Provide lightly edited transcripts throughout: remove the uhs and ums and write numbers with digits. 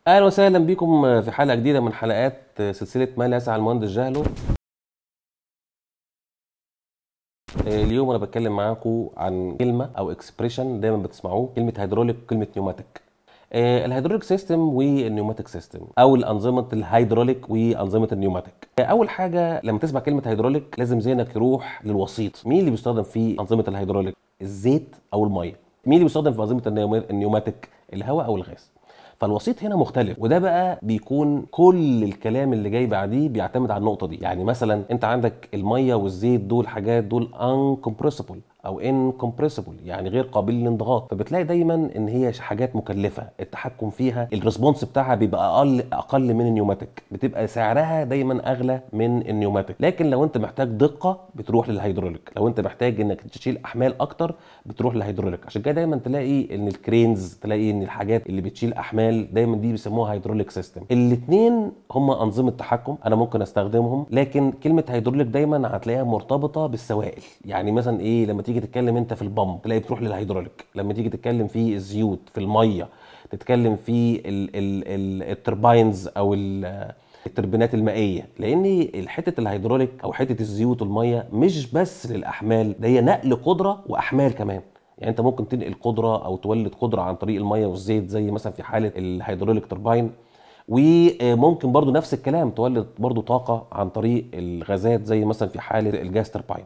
اهلا وسهلا بكم في حلقه جديده من حلقات سلسله ما لا يسع المهندس جهله. اليوم انا بتكلم معاكم عن كلمه او اكسبريشن دايما بتسمعوه، كلمه هيدروليك وكلمه نيوماتيك. الهيدروليك سيستم والنيوماتيك سيستم او الانظمه الهيدروليك وانظمه النيوماتيك. اول حاجه لما تسمع كلمه هيدروليك لازم ذهنك يروح للوسيط. مين اللي بيستخدم في انظمه الهيدروليك؟ الزيت او الميه. مين اللي بيستخدم في انظمه النيوماتيك؟ الهواء او الغاز. فالوسيط هنا مختلف، وده بقى بيكون كل الكلام اللي جاي بعديه بيعتمد على النقطه دي. يعني مثلا انت عندك الميه والزيت، دول حاجات دول uncompressible او incompressible، يعني غير قابل للانضغاط. فبتلاقي دايما ان هي حاجات مكلفه التحكم فيها، الريسبونس بتاعها بيبقى اقل من النيوماتيك، بتبقى سعرها دايما اغلى من النيوماتيك. لكن لو انت محتاج دقه بتروح للهيدروليك، لو انت محتاج انك تشيل احمال اكتر بتروح للهيدروليك. عشان كده دايما تلاقي ان الكرينز، تلاقي ان الحاجات اللي بتشيل احمال دايما دي بيسموها هيدروليك سيستم. الاثنين هم انظمه تحكم انا ممكن استخدمهم، لكن كلمه هيدروليك دايما هتلاقيها مرتبطه بالسوائل. يعني مثلا ايه، لما تيجي تتكلم انت في البامب تلاقي بتروح للهيدروليك، لما تيجي تتكلم في الزيوت في الميه تتكلم في الترباينز او التربينات المائيه. لان حته الهيدروليك او حته الزيوت والميه مش بس للاحمال، ده هي نقل قدره واحمال كمان. يعني انت ممكن تنقل قدره او تولد قدره عن طريق الميه والزيت، زي مثلا في حاله الهيدروليك ترباين. وممكن برضو نفس الكلام تولد برضو طاقه عن طريق الغازات، زي مثلا في حاله الجاز ترباين.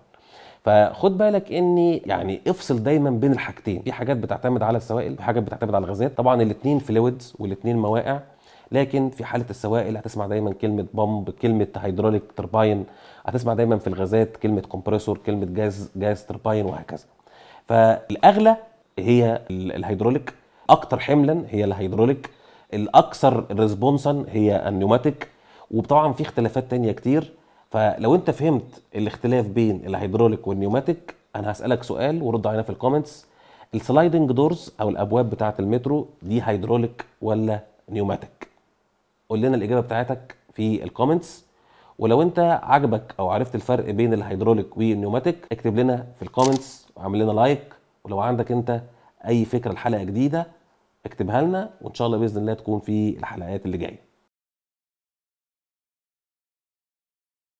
فخد بالك اني يعني افصل دايما بين الحاجتين، في حاجات بتعتمد على السوائل وفي حاجات بتعتمد على الغازات. طبعا الاثنين فلويدز والاثنين مواقع، لكن في حاله السوائل هتسمع دايما كلمه بامب، كلمه هيدروليك ترباين. هتسمع دايما في الغازات كلمه كومبريسور، كلمه جاز ترباين، وهكذا. فالاغلى هي الهيدروليك، اكتر حملا هي الهيدروليك، الاكثر ريسبونسا هي النيوماتيك. وطبعا في اختلافات تانية كتير. فلو انت فهمت الاختلاف بين الهيدروليك والنيوماتيك، انا هسألك سؤال ورد علينا في الكومنتس: السلايدنج دورز او الابواب بتاعه المترو دي هيدروليك ولا نيوماتيك؟ قول لنا الاجابه بتاعتك في الكومنتس. ولو انت عجبك او عرفت الفرق بين الهيدروليك والنيوماتيك اكتب لنا في الكومنتس واعمل لنا لايك. ولو عندك انت اي فكره لحلقه جديده اكتبها لنا، وان شاء الله باذن الله تكون في الحلقات اللي جايه.